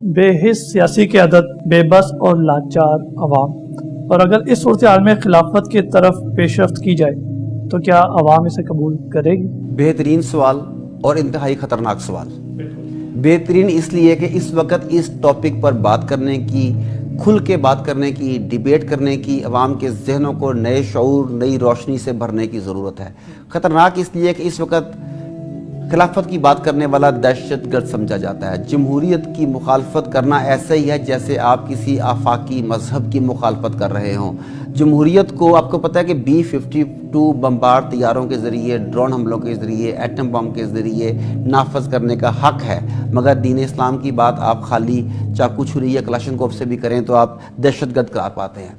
बेहिस सियासी क़यादत, बेबस और लाचार अवाम। और अगर इस सूरत-ए-हाल में खिलाफत की तरफ पेशरफ्त की जाए तो क्या अवाम इसे कबूल करेगी? बेहतरीन सवाल और इंतहाई ख़तरनाक सवाल। बेहतरीन इसलिए कि इस वक्त इस टॉपिक पर बात करने की, खुल के बात करने की, डिबेट करने की, अवाम के जहनों को नए शऊर, नई रोशनी से भरने की ज़रूरत है। ख़तरनाक इसलिए कि इस वक्त खिलाफत की बात करने वाला दहशतगर्द समझा जाता है। जमहूरियत की मुखालफत करना ऐसा ही है जैसे आप किसी आफाकी मजहब की मुखालफत कर रहे हों। जमहूरियत को आपको पता है कि B-52 बम्बार तैयारों के ज़रिए, ड्रोन हमलों के ज़रिए, एटम बम के ज़रिए नाफज करने का हक़ है, मगर दीन इस्लाम की बात आप खाली चाकू छुरी या कलाशनकोव से भी करें तो आप दहशतगर्द करार पाते हैं।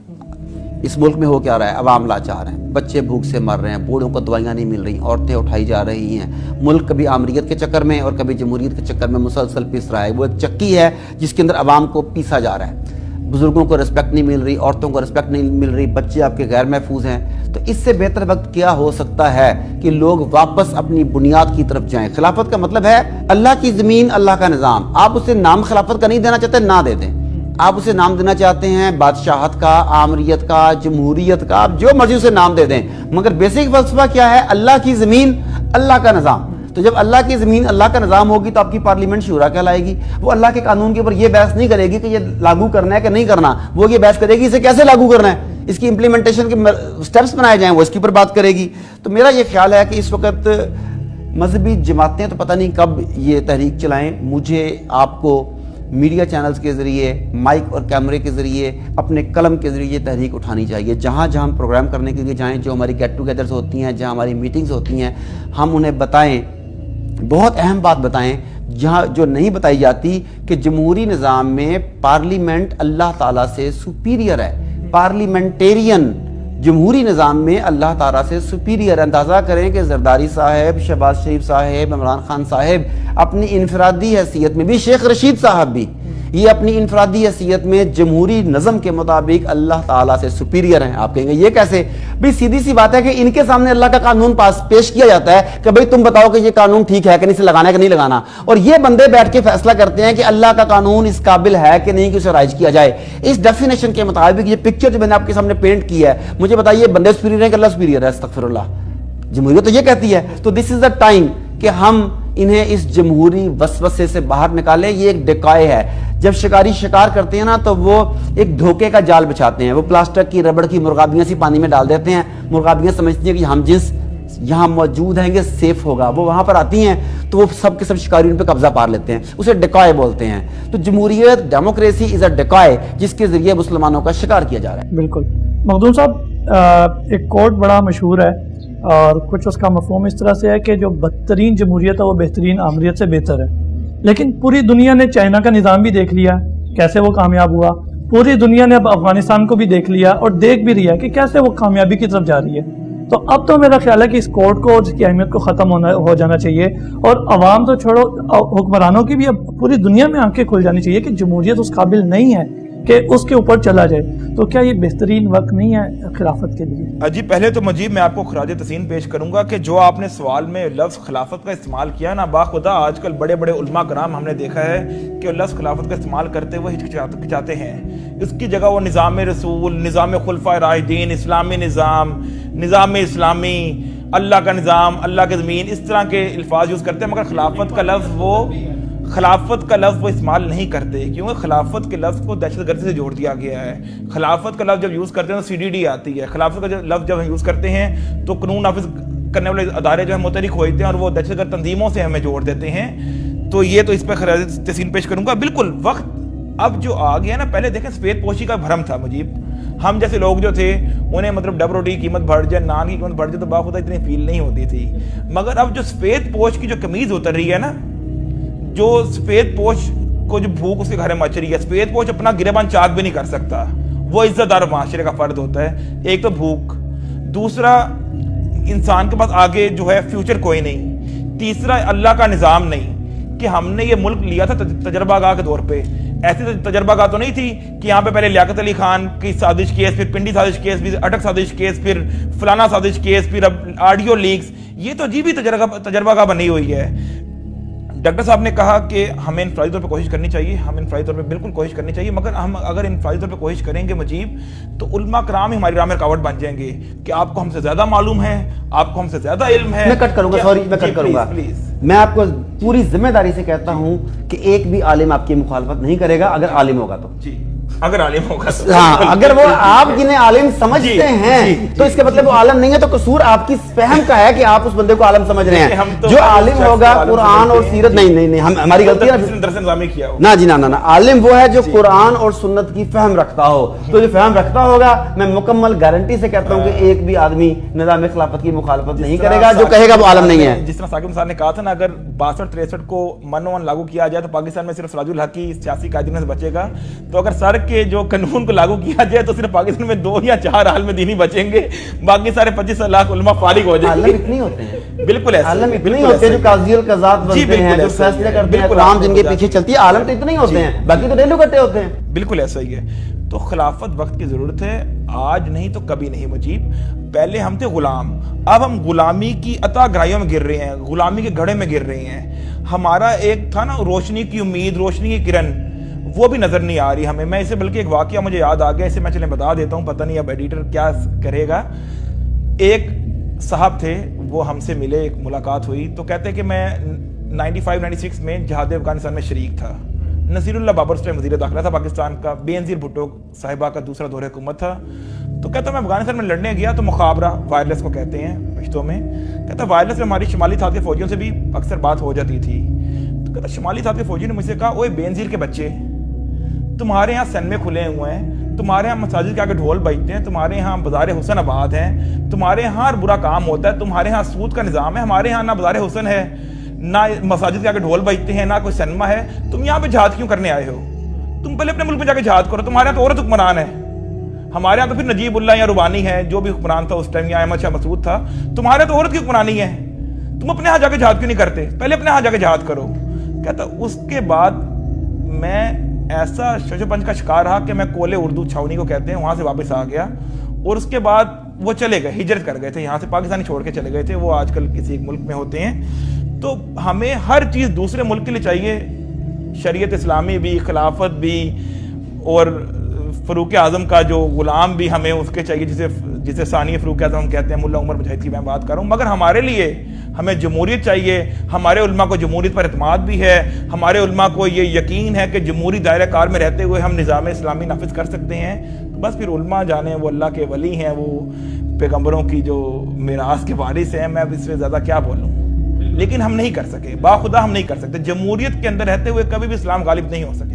इस मुल्क में हो क्या रहा है? अवाम लाचार हैं, बच्चे भूख से मर रहे हैं, बूढ़ों को दवाइयाँ नहीं मिल रही, औरतें उठाई जा रही हैं। मुल्क कभी आमरीत के चक्कर में और कभी जमहूरियत के चक्कर में मुसलसल पिस रहा है। वो एक चक्की है जिसके अंदर अवाम को पीसा जा रहा है। बुजुर्गों को रिस्पेक्ट नहीं मिल रही, औरतों को रिस्पेक्ट नहीं मिल रही, बच्चे आपके गैर महफूज हैं। तो इससे बेहतर वक्त क्या हो सकता है कि लोग वापस अपनी बुनियाद की तरफ जाएं। खिलाफत का मतलब है अल्लाह की ज़मीन, अल्लाह का निज़ाम। आप उसे नाम खिलाफत का नहीं देना चाहते, ना दे दें। आप उसे नाम देना चाहते हैं बादशाहत का, आमरीत का, जमहूरियत का, आप जो मर्जी उसे नाम दे दें, मगर बेसिक फलसफा क्या है? अल्लाह की ज़मीन, अल्लाह का निज़ाम। तो जब अल्लाह की ज़मीन, अल्लाह का निज़ाम होगी तो आपकी पार्लियामेंट शूरा कहलाएगी। वो अल्लाह के कानून के ऊपर ये बहस नहीं करेगी कि ये लागू करना है कि नहीं करना, वो ये बहस करेगी इसे कैसे लागू करना है, इसकी इम्प्लीमेंटेशन के स्टेप्स बनाए जाएँ, वो इसके ऊपर बात करेगी। तो मेरा ये ख्याल है कि इस वक्त मजहबी जमातें तो पता नहीं कब ये तहरीक चलाएँ। मुझे आपको मीडिया चैनल्स के ज़रिए, माइक और कैमरे के ज़रिए, अपने कलम के ज़रिए ये तहरीक उठानी चाहिए। जहाँ जहाँ हम प्रोग्राम करने के लिए जाएँ, जो हमारी गेट टुगेदर्स होती हैं, जहाँ हमारी मीटिंग्स होती हैं, हम उन्हें बताएं, बहुत अहम बात बताएं जहाँ जो नहीं बताई जाती कि जमहूरी निज़ाम में पार्लियामेंट अल्लाह ताला से सुपीरियर है। पार्लियामेंटेरियन जमहूरी निज़ाम में अल्लाह ताला से सुपीरियर। अंदाज़ा करें कि जरदारी साहब, शहबाज शरीफ साहब, इमरान खान साहब अपनी इनफरादी हैसियत में भी, शेख रशीद साहब भी, ये अपनी इनफरादी हैसियत में जमहूरी नज़म के मुताबिक अल्लाह ताला से सुपीरियर हैं। आप कहेंगे ये कैसे? भाई सीधी सी बात है कि इनके सामने अल्लाह का कानून पेश किया जाता है कि भाई तुम बताओ कि ये कानून ठीक है कि नहीं, इसे लगाना है कि नहीं लगाना, और ये बंदे बैठ के फैसला करते हैं कि अल्लाह का कानून इस काबिल है कि नहीं कि उसे राइज किया जाए। इस डेफिनेशन के मुताबिक ये पिक्चर जो मैंने आपके सामने पेंट की है, मुझे बताइए बंदे सुपीरियर है कि अल्लाह सुपीरियर है? अस्तगफिरुल्लाह। जमहूरियत तो ये कहती है। तो दिस इज द टाइम कि हम इन्हें इस जमहूरी वसवसे से बाहर निकालें। ये एक डिकॉय है। जब शिकारी शिकार करते हैं ना तो वो एक धोखे का जाल बिछाते हैं। वो प्लास्टिक की, रबड़ की मुर्गाबियां सी पानी में डाल देते हैं। मुर्गाबियां समझती हैं कि हम जिस यहाँ मौजूद हैं ये सेफ होगा। वो वहाँ पर आती हैं तो वो सब के सब शिकारी उन पर कब्जा पार लेते हैं। उसे डिकॉय बोलते हैं। तो जमहूरियत, डेमोक्रेसी इज अ डिकॉय जिसके जरिए मुसलमानों का शिकार किया जा रहा है। बिल्कुल। मखदूम साहब, एक कोट बड़ा मशहूर है और कुछ उसका मफहूम इस तरह से है कि जो बदतरीन जमहूरियत है वो बेहतरीन आमरीत से बेहतर है। लेकिन पूरी दुनिया ने चाइना का निज़ाम भी देख लिया, कैसे वो कामयाब हुआ। पूरी दुनिया ने अब अफगानिस्तान को भी देख लिया और देख भी रही है कि कैसे वो कामयाबी की तरफ जा रही है। तो अब तो मेरा ख्याल है कि इस कोर्ट को और इसकी अहमियत को ख़त्म हो जाना चाहिए, और अवाम तो छोड़ो, हुक्मरानों की भी अब पूरी दुनिया में आंखें खुल जानी चाहिए कि जमहूरियत उस काबिल नहीं है कि उसके ऊपर चला जाए। तो क्या ये बेहतरीन वक्त नहीं है खिलाफत के लिए? जी, पहले तो मुजीब मैं आपको खराज तहसीन पेश करूंगा कि जो आपने सवाल में लफ्ज़ खिलाफत का इस्तेमाल किया ना, बाखुदा आजकल बड़े बड़े उलमा कराम हमने देखा है कि लफ्ज़ खिलाफत का इस्तेमाल करते हुए हिचकिचाते हैं। इसकी जगह वो निज़ाम रसूल, निज़ाम खुलफाए राशिदीन, इस्लामी निज़ाम, निज़ाम इस्लामी, अल्लाह का निज़ाम, अल्लाह की ज़मीन, इस तरह के अल्फाज यूज़ करते हैं, मगर खिलाफत का लफ्ज़ वो इस्तेमाल नहीं करते, क्योंकि खिलाफत के लफ्ज़ को दहशतगर्दी से जोड़ दिया गया है। खिलाफत का लफ्ज़ जब यूज़ करते हैं तो CDD आती है। खिलाफत का लफ्ज़ जब हम यूज़ करते हैं तो कानून नाफिज करने वाले अदारे जो है मुतहरिक होते हैं और वो दहशतगर्द तंजीमों से हमें जोड़ देते हैं। तो ये तो इस पर खराज तहसीन पेश करूँगा। बिल्कुल वक्त अब जो आ गया ना, पहले देखें सफ़ेद पोशी का भरम था मुजीब। हम जैसे लोग जो थे उन्हें मतलब डब रोटी की कीमत बढ़ जाए, नान की कीमत बढ़ जाए तो बाखुदा इतनी फील नहीं होती थी। मगर अब जो सफ़ेद पोश की जो कमीज़ उतर रही है ना, जो सफ़ेद पोश को जो भूख उसके घर में मच रही है, सफ़ेद पोश अपना गिरेबान चाक भी नहीं कर सकता। वो इज्जतदार माशरे का फ़र्द होता है। एक तो भूख, दूसरा इंसान के पास आगे जो है फ्यूचर कोई नहीं, तीसरा अल्लाह का निज़ाम नहीं कि हमने ये मुल्क लिया था तजर्बागाह के तौर पे। ऐसी तजर्बागाह तो नहीं थी कि यहाँ पे पहले लियाकत अली खान की साजिश केस, फिर पिंडी साजिश केस, फिर अटक साजिश केस, फिर फलाना साजिश केस, फिर अब ऑडियो लीक्स। ये तो अजीब ही तजर्बागाह बनी हुई है। डॉक्टर साहब ने कहा कि हमें इनफरादी तौर पर कोशिश करनी चाहिए, हमें इनफरादी तौर पर बिल्कुल कोशिश करनी चाहिए, मगर हम अगर इनफरादी तौर पर कोशिश करेंगे मुजीब, तो उलमा कराम ही हमारी राह में रुकावट बन जाएंगे कि आपको हमसे ज़्यादा मालूम है, आपको हमसे ज़्यादा इल्म है। मैं कट करूंगा, सॉरी मैं कट करूंगा। मैं आपको पूरी जिम्मेदारी से कहता हूं कि एक भी आलिम आपकी मुखालफत नहीं करेगा अगर आलिम होगा तो। जी, अगर आलिम होगा तो। हाँ, अगर वो आप जिन्हें आलिम समझते हैं तो इसके मतलब वो आलिम नहीं है, तो कसूर आपकी फहम का है कि आप उस बंदे को आलिम समझ रहे हैं। जो आलिम होगा कुरान और सीरत, नहीं हमारी गलती है ना जी, ना आलिम वो है जो कुरान और सुन्नत की फहम रखता हो। तो जो फहम रखता होगा, मैं मुकम्मल गारंटी से कहता हूँ कि एक भी आदमी निज़ाम खिलाफत की मुखालफत नहीं करेगा। जो कहेगा वो आलिम नहीं है। जिस तरह साकिब साहब ने कहा था ना, अगर 62-63 को मन लागू किया जाए तो पाकिस्तान में सिर्फ सिराजुल हक की सियासी कायदे से बचेगा। तो अगर सर के जो कानून को लागू किया जाए तो सिर्फ पाकिस्तान में 2 या 4 आलिम दीनी बचेंगे, बाकी सारे 25 लाख उलमा फारिग हो जाएंगे। आलिम इतने होते हैं, बिल्कुल ऐसे आलिम इतने होते हैं जो काज़ियल कज़ात बनते हैं, जो फैसले करते हैं, कुरान जिनके पीछे चलती है। आलिम तो इतने ही होते हैं, बाकी तो डेलू कट्टे होते हैं। बिल्कुल ऐसा ही है। तो खिलाफत वक्त की जरूरत है, आज नहीं तो कभी नहीं मुजीब। पहले हम थे गुलाम, अब हम गुलामी की अता गहराइयों में गिर रहे हैं, गुलामी के घड़े में गिर रहे हैं। हमारा एक था ना रोशनी की उम्मीद, रोशनी की किरण, वो भी नजर नहीं आ रही हमें। मैं इसे बल्कि एक वाकया मुझे याद आ गया, इसे मैं चले बता देता हूँ, पता नहीं अब एडिटर क्या करेगा। एक साहब थे, वो हमसे मिले, एक मुलाकात हुई, तो कहते कि मैं 95-96 में जहाद अफगानिस्तान में शरीक था। नसीरुल्लाह बाबर उस टाइम वज़ीर दाखिला था पाकिस्तान का, बेनज़ीर भुट्टो साहिबा का दूसरा दौर हुकूमत था। तो कहता मैं अफगानिस्तान में लड़ने गया तो मुखाबरा वायरलेस को कहते हैं पश्तो में, कहता वायरलेस में हमारी शुमाली साथ के फौजियों से भी अक्सर बात हो जाती थी। तो कहता शुमाली साथ के फौजी ने मुझसे कहा, ओए बेनज़ीर के बच्चे, तुम्हारे यहाँ सैनमे खुले हुए हैं, तुम्हारे यहाँ मसाजिद के आगे ढोल बजते हैं, तुम्हारे यहाँ बाज़ार हुसन आबाद है, तुम्हारे यहाँ हर बुरा काम होता है, तुम्हारे यहाँ सूद का निज़ाम है, हमारे यहाँ ना बाज़ार हुसन है, ना मसाजिद के आगे ढोल बजते हैं, ना कोई सनमा है, तुम यहाँ पे जहाद क्यों करने आए हो? तुम पहले अपने मुल्क में जाके जहाद करो, तुम्हारे यहाँ तो औरत हुक्मरान है, हमारे यहाँ तो फिर नजीबुल्लाह या रुबानी है, जो भी हुक्मरान था उस टाइम, या अहमद शाह मसूद था, तुम्हारे तो औरत की हुक्मरानी है, तुम अपने यहाँ जाके जहाद क्यों नहीं करते? पहले अपने यहाँ जाके जहाद करो। कहता उसके बाद मैं ऐसा शजोपंज का शिकार रहा कि मैं कोले उर्दू छावनी को कहते हैं, वहां से वापस आ गया, और उसके बाद वो चले गए, हिजरत कर गए थे, यहाँ से पाकिस्तानी छोड़ के चले गए थे, वो आजकल किसी एक मुल्क में होते हैं। तो हमें हर चीज़ दूसरे मुल्क के लिए चाहिए, शरीयत इस्लामी भी, खिलाफत भी, और फ़रूक आज़म का जो गुलाम भी हमें उसके चाहिए, जिसे सानी फ़रूक आज़म हम कहते हैं, मुल्ला उमर मुजाहिद की मैं बात कर रहा हूँ। मगर हमारे लिए हमें जमहूरियत चाहिए, हमारे उलमा को जमहूरियत पर एतमाद भी है, हमारे उलमा को ये यकीन है कि जमहूरी दायरे कार में रहते हुए हम निज़ाम इस्लामी नाफिज कर सकते हैं। तो बस फिर उलमा जाने, वो अल्लाह के वली हैं, वो पैगम्बरों की जो मिरास के वारिस हैं, मैं अब इससे ज़्यादा क्या बोलूँ। लेकिन हम नहीं कर सके, बाखुदा हम नहीं कर सकते, जमहूरियत के अंदर रहते हुए कभी भी इस्लाम गालिब नहीं हो सकता।